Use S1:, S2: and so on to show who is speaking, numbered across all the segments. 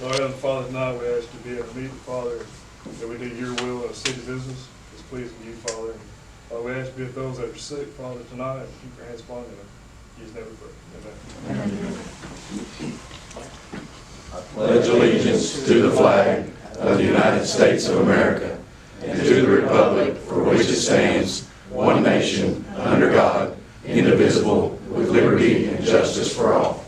S1: Lord, Heavenly Father, tonight we ask you to be able to meet the Father, that we do your will in a city business. It's pleasing to you, Father. And Father, we ask you to be with those that are sick, Father, tonight, and keep your hands upon them. Use never pray. Amen.
S2: I pledge allegiance to the flag of the United States of America and to the republic for which it stands, one nation, under God, indivisible, with liberty and justice for all.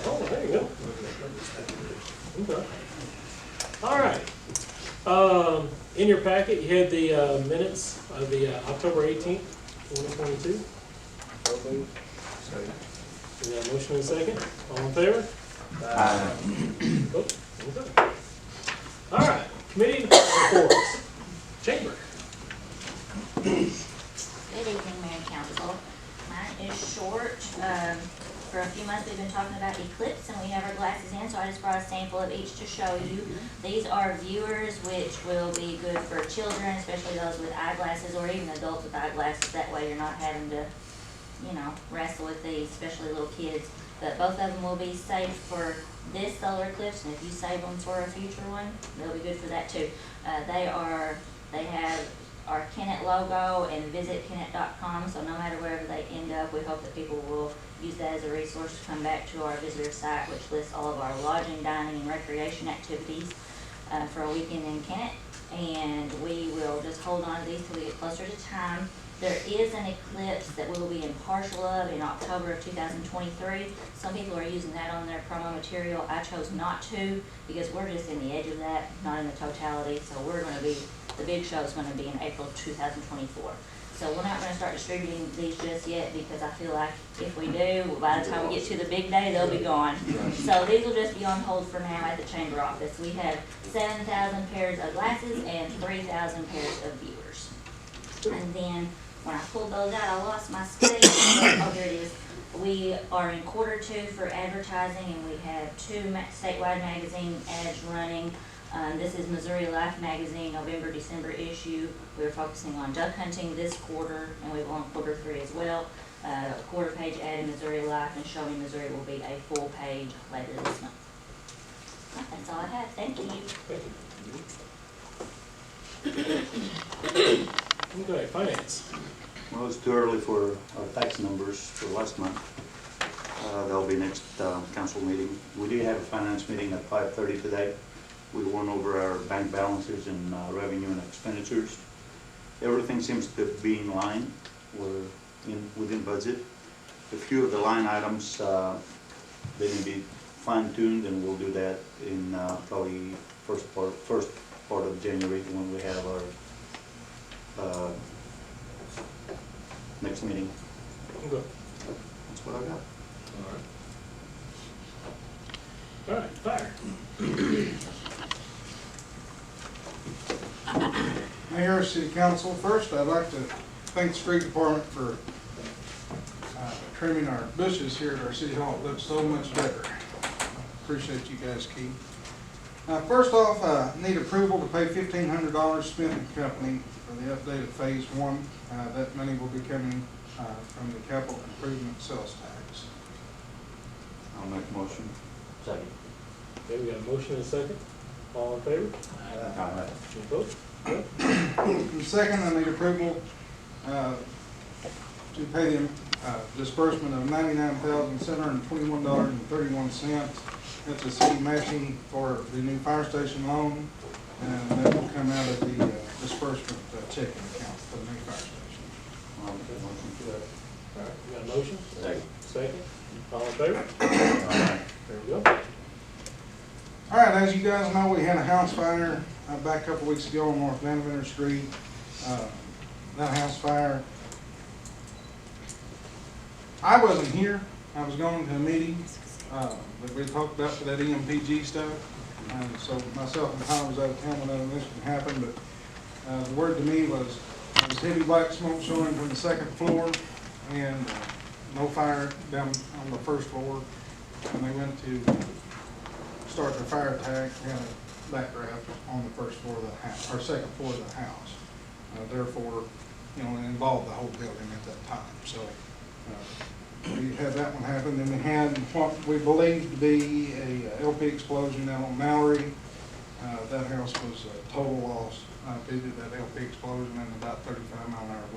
S3: Oh, there you go. Okay. All right. In your packet, you had the minutes of the October 18th, 2022. We got a motion and a second. All in favor?
S2: Aye.
S3: Oh, okay. All right. Committee reports. Chamber.
S4: Good evening, Mayor and Council. Mine is short. For a few months we've been talking about eclipse and we have our glasses in, so I just brought a sample of each to show you. These are viewers which will be good for children, especially those with eyeglasses, or even adults with eyeglasses. That way you're not having to, you know, wrestle with these, especially little kids. But both of them will be safe for this solar eclipse, and if you save them for a future one, they'll be good for that too. They have our Kennett logo and visit Kennett.com, so no matter wherever they end up, we hope that people will use that as a resource to come back to our visitor site, which lists all of our lodging, dining, and recreation activities for a weekend in Kennett. And we will just hold on to these till we get closer to time. There is an eclipse that we will be in partial of in October of 2023. Some people are using that on their promo material. I chose not to because we're just in the edge of that, not in the totality. So we're going to be, the big show is going to be in April 2024. So we're not going to start distributing these just yet because I feel like if we do, by the time we get to the big day, they'll be gone. So these will just be on hold for now at the chamber office. We have 7,000 pairs of glasses and 3,000 pairs of viewers. And then when I pulled those out, I lost my space. Oh, here it is. We are in Q2 for advertising, and we have 2 statewide magazine ads running. This is Missouri Life magazine, November, December issue. We're focusing on duck hunting this quarter, and we will on Q3 as well. A quarter-page ad in Missouri Life, and Showing Missouri will be a full page later this month. That's all I have. Thank you.
S3: Okay, finance.
S5: Well, it's too early for our tax numbers for last month. That'll be next council meeting. We do have a finance meeting at 5:30 today. We went over our bank balances and revenue and expenditures. Everything seems to be in line. We're within budget. A few of the line items, they need to be fine-tuned, and we'll do that in probably first part of January when we have our next meeting.
S3: Okay.
S5: That's what I got.
S3: All right, fire.
S6: Mayor, City Council, first I'd like to thank the street department for trimming our bushes here at our City Hall. It looks so much better. Appreciate you guys, Keith. First off, I need approval to pay $1,500 Smith & Company for the updated Phase 1. That money will be coming from the capital improvement sales tax.
S5: I'll make a motion.
S2: Second.
S3: Okay, we got a motion and a second. All in favor?
S5: Aye.
S3: Any opposed? Good.
S6: And second, I need approval to pay the disbursement of $99,721.31. That's a city matching for the new fire station loan, and that will come out of the disbursement checking account for the new fire station.
S5: I'll make a motion for that.
S3: All right, we got a motion?
S2: Second.
S3: Second. All in favor?
S5: Aye.
S3: There we go.
S6: All right, as you guys know, we had a house fire back a couple weeks ago on North Vanderbilt Street. That house fire, I wasn't here. I was going to a meeting that we talked about for that EMPG stuff. And so myself and Tom was out of town when that incident happened, but the word to me was there was heavy black smoke showing from the second floor and no fire down on the first floor. And they went to start their fire attack and a backdraft on the first floor of the house, or second floor of the house. Therefore, it involved the whole building at that time. So we had that one happen. Then we had what we believed to be a LP explosion out on Mallory. That house was a total loss due to that LP explosion and about 35 mile-an-hour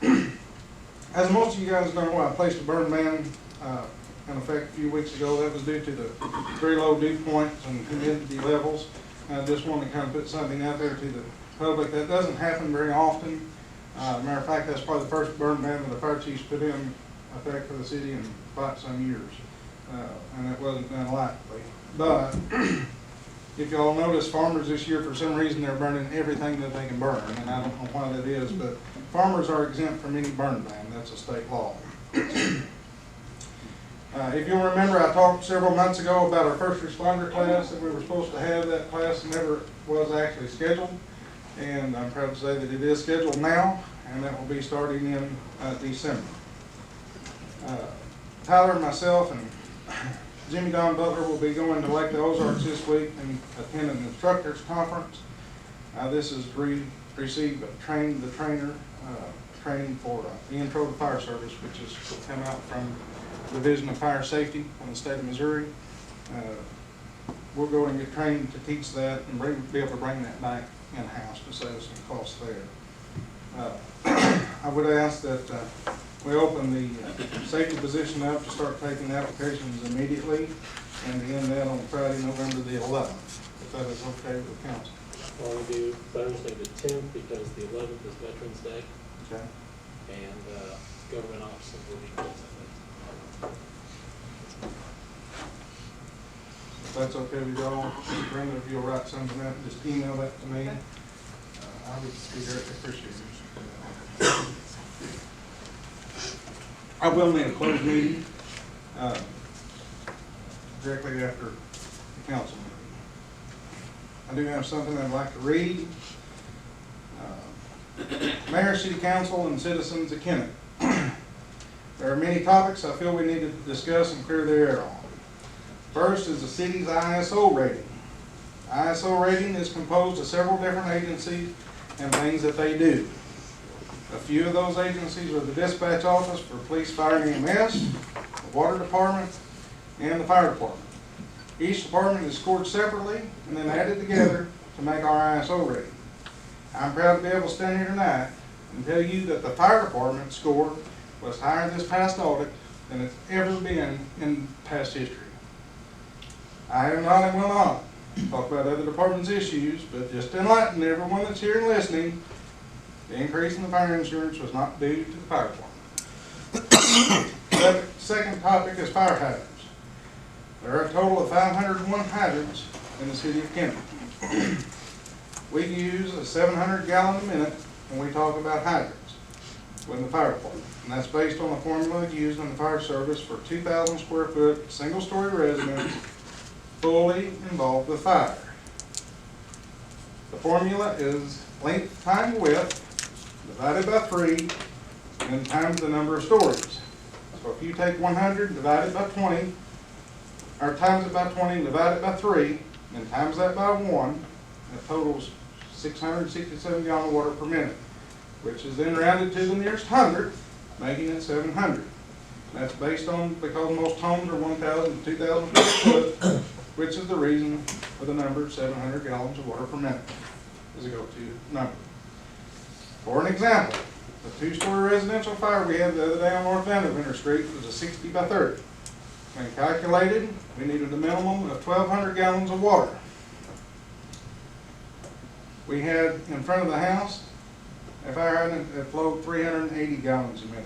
S6: winds. As most of you guys know, I placed a burn ban in effect a few weeks ago. That was due to the very low dew points and humidity levels. I just wanted to kind of put something out there to the public. That doesn't happen very often. Matter of fact, that's probably the first burn ban that the fire chiefs put in effect for the city in quite some years. And it wasn't done lightly. But if y'all notice, farmers this year, for some reason, they're burning everything that they can burn. And I don't know why that is, but farmers are exempt from any burn ban. That's a state law. If you'll remember, I talked several months ago about our first responder class that we were supposed to have. That class never was actually scheduled. And I'm proud to say that it is scheduled now, and that will be starting in December. Tyler, myself, and Jimmy Don Butler will be going to Lake the Ozarks this week and attend an instructors conference. This is received training for the intro to fire service, which has come out from the Division of Fire Safety in the state of Missouri. We'll go and get trained to teach that and be able to bring that back in-house to save us some costs there. I would ask that we open the safety position up to start taking applications immediately and to end that on Friday, November the 11th, if that is okay with the council.
S3: Well, we do Thursday the 10th because the 11th is Veterans Day.
S6: Okay.
S3: And government offices will be closed that day.
S6: If that's okay with y'all, Brenda, if you'll write something out, just email that to me. I would be very appreciative. I will need a closed meeting directly after the council meeting. I do have something I'd like to read. Mayor, City Council, and citizens of Kennett. There are many topics I feel we need to discuss and clear the air on. First is the city's ISO rating. ISO rating is composed of several different agencies and things that they do. A few of those agencies are the dispatch office for police, fire, and EMS, the water department, and the fire department. Each department is scored separately and then added together to make our ISO rating. I'm proud to be able to stand here tonight and tell you that the fire department score was higher this past audit than it's ever been in past history. I have not and will not talk about other departments' issues, but just to enlighten everyone that's here and listening, the increase in the fire insurance was not due to the fire department. The second topic is fire hydrants. There are a total of 501 hydrants in the city of Kennett. We use a 700 gallon a minute when we talk about hydrants with the fire department. And that's based on the formula used in the fire service for 2,000 square foot single-story residence fully involved with fire. The formula is length times width divided by 3 and times the number of stories. So if you take 100 divided by 20, or times it by 20 divided by 3, and times that by 1, that totals 667 gallons of water per minute, which is then rounded to the nearest hundredth, making it 700. That's based on, because most homes are 1,000 to 2,000 square foot, which is the reason for the number 700 gallons of water per minute is a go-to number. For an example, the 2-story residential fire we had the other day on North Vanderbilt Street was a 60 by 30. When calculated, we needed a minimum of 1,200 gallons of water. We had in front of the house a fire hydrant that flowed 380 gallons a minute.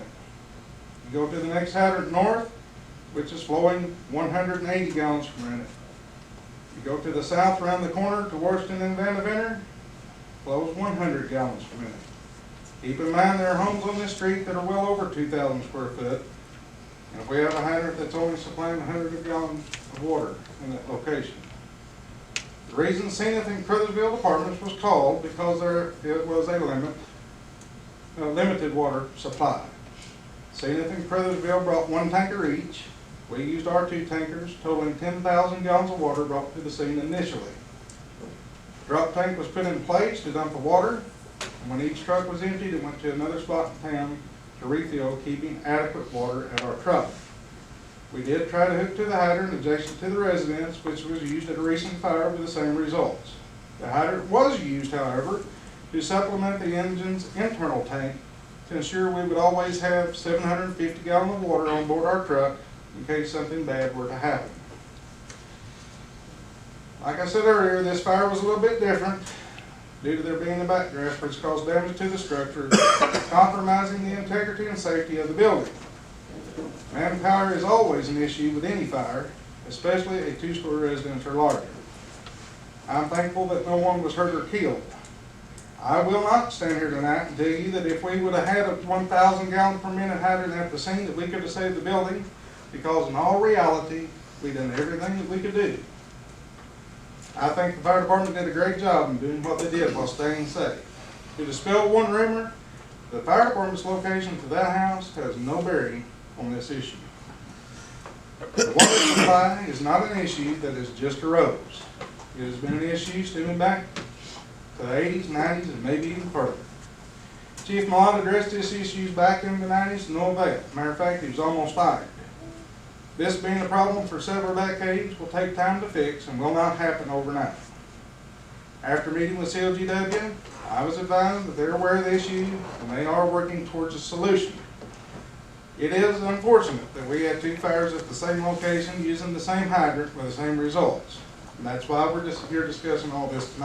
S6: You go to the next hydrant north, which is flowing 180 gallons per minute. You go to the south around the corner to Washington and Vanderbilt, flows 100 gallons per minute. Keep in mind there are homes on this street that are well over 2,000 square foot, And if we have a hydrant that's only supplying 100 gallons of water in that location. The reason Zenith and Crothersville Departments was called because it was a limited water supply. Zenith and Crothersville brought 1 tanker each. We used our 2 tankers, totaling 10,000 gallons of water brought to the scene initially. The drop tank was put in place to dump the water, and when each truck was emptied, it went to another spot in town to refill, keeping adequate water at our truck. We did try to hook to the hydrant adjacent to the residence, which was used at a recent fire with the same results. The hydrant was used, however, to supplement the engine's internal tank to ensure we would always have 750 gallons of water on board our truck in case something bad were to happen. Like I said earlier, this fire was a little bit different due to there being a backdraft which caused damage to the structure, compromising the integrity and safety of the building. Manpower is always an issue with any fire, especially a 2-story residence or larger. I'm thankful that no one was hurt or killed. I will not stand here tonight and tell you that if we would have had a 1,000 gallon per minute hydrant at the scene that we could have saved the building, because in all reality, we done everything that we could do. I think the fire department did a great job in doing what they did while staying safe. To dispel one rumor, the fire department's location to that house has no bearing on this issue. The water supply is not an issue that has just arose. It has been an issue stemming back to the 80s, 90s, and maybe even further. Chief Millard addressed this issue back in the 90s to no avail. Matter of fact, he was almost fired. This being a problem for several decades will take time to fix and will not happen overnight. After meeting with CLGW, I was advised that they're aware of the issue and they are working towards a solution. It is unfortunate that we had 2 fires at the same location using the same hydrant with the same results. And that's why we're just here discussing all this tonight.